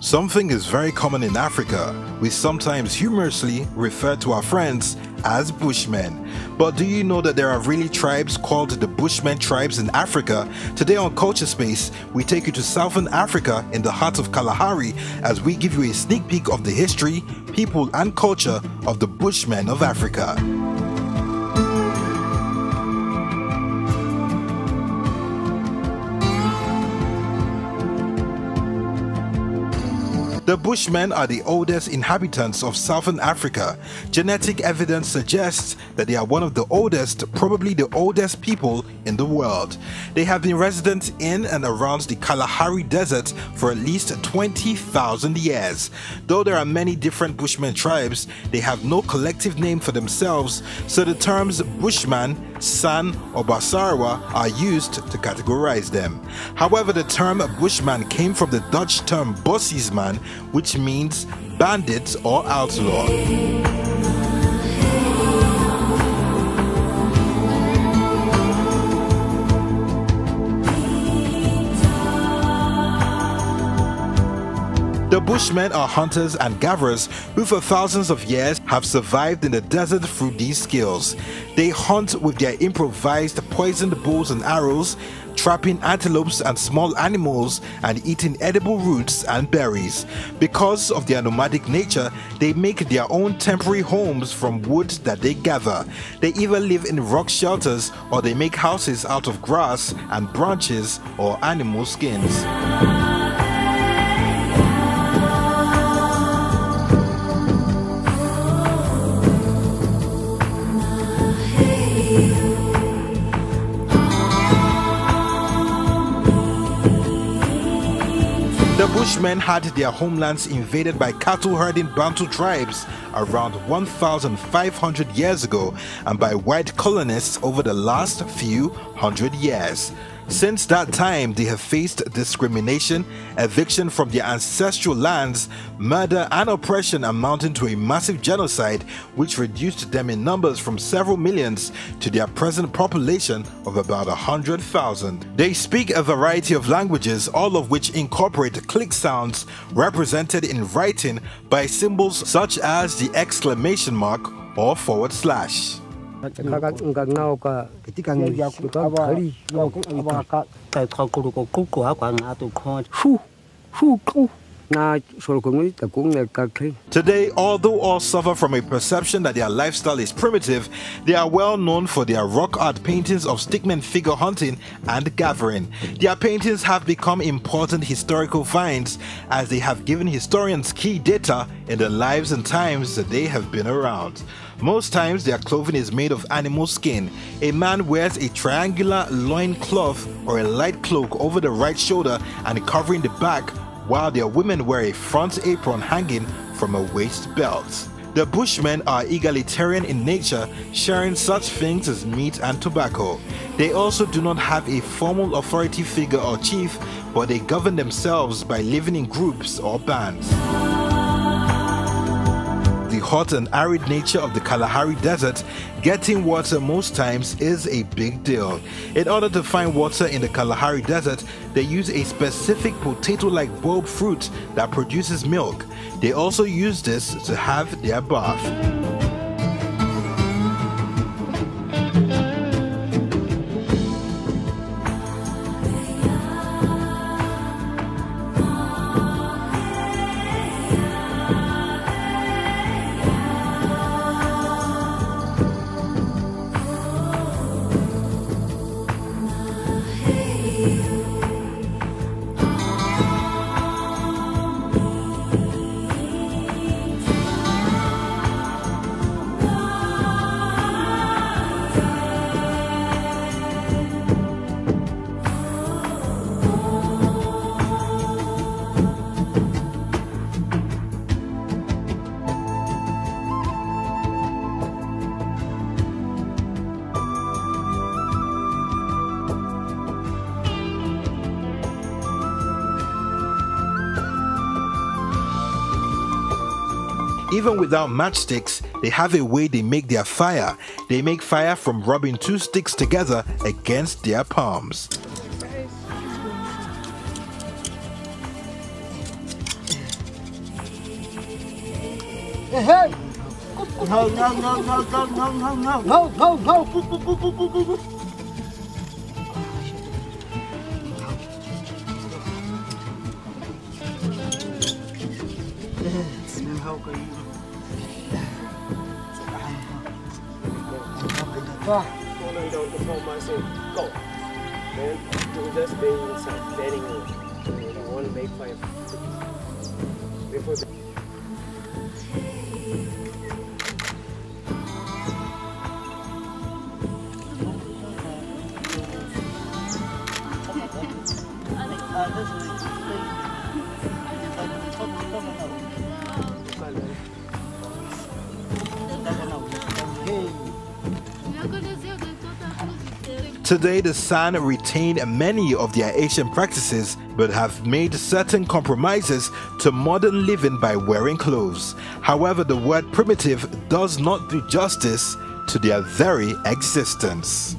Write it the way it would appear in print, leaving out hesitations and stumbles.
Something is very common in Africa. We sometimes humorously refer to our friends as Bushmen. But do you know that there are really tribes called the Bushmen tribes in Africa? Today on Culture Space, we take you to Southern Africa in the heart of Kalahari as we give you a sneak peek of the history, people and culture of the Bushmen of Africa. The Bushmen are the oldest inhabitants of Southern Africa. Genetic evidence suggests that they are one of the oldest, probably the oldest people in the world. They have been resident in and around the Kalahari Desert for at least 20,000 years. Though there are many different Bushman tribes, they have no collective name for themselves, so the terms Bushman, San, or Basarwa are used to categorize them. However, the term Bushman came from the Dutch term Bossiesman, which means bandit or outlaw. The Bushmen are hunters and gatherers who for thousands of years have survived in the desert through these skills. They hunt with their improvised poisoned bows and arrows, trapping antelopes and small animals and eating edible roots and berries. Because of their nomadic nature, they make their own temporary homes from wood that they gather. They either live in rock shelters or they make houses out of grass and branches or animal skins. The Bushmen had their homelands invaded by cattle-herding Bantu tribes around 1,500 years ago and by white colonists over the last few hundred years. Since that time, they have faced discrimination, eviction from their ancestral lands, murder and oppression amounting to a massive genocide which reduced them in numbers from several millions to their present population of about 100,000. They speak a variety of languages, all of which incorporate click sounds represented in writing by symbols such as the exclamation mark or forward slash. Today, although all suffer from a perception that their lifestyle is primitive, they are well known for their rock art paintings of stickman figure hunting and gathering. Their paintings have become important historical finds as they have given historians key data in the lives and times that they have been around. Most times their clothing is made of animal skin. A man wears a triangular loin cloth or a light cloak over the right shoulder and covering the back, while their women wear a front apron hanging from a waist belt. The Bushmen are egalitarian in nature, sharing such things as meat and tobacco. They also do not have a formal authority figure or chief, but they govern themselves by living in groups or bands. The hot and arid nature of the Kalahari Desert, getting water most times is a big deal. In order to find water in the Kalahari Desert, they use a specific potato-like bulb fruit that produces milk. They also use this to have their bath. Even without matchsticks, they have a way they make their fire. They make fire from rubbing two sticks together against their palms. Hey! No, no, no, no, no, no, no, no, no, no, no, go. You don't perform myself. Go. Then you just stay inside, standing in. You want to make fire. Before the Today, the San retain many of their ancient practices but have made certain compromises to modern living by wearing clothes. However, the word primitive does not do justice to their very existence.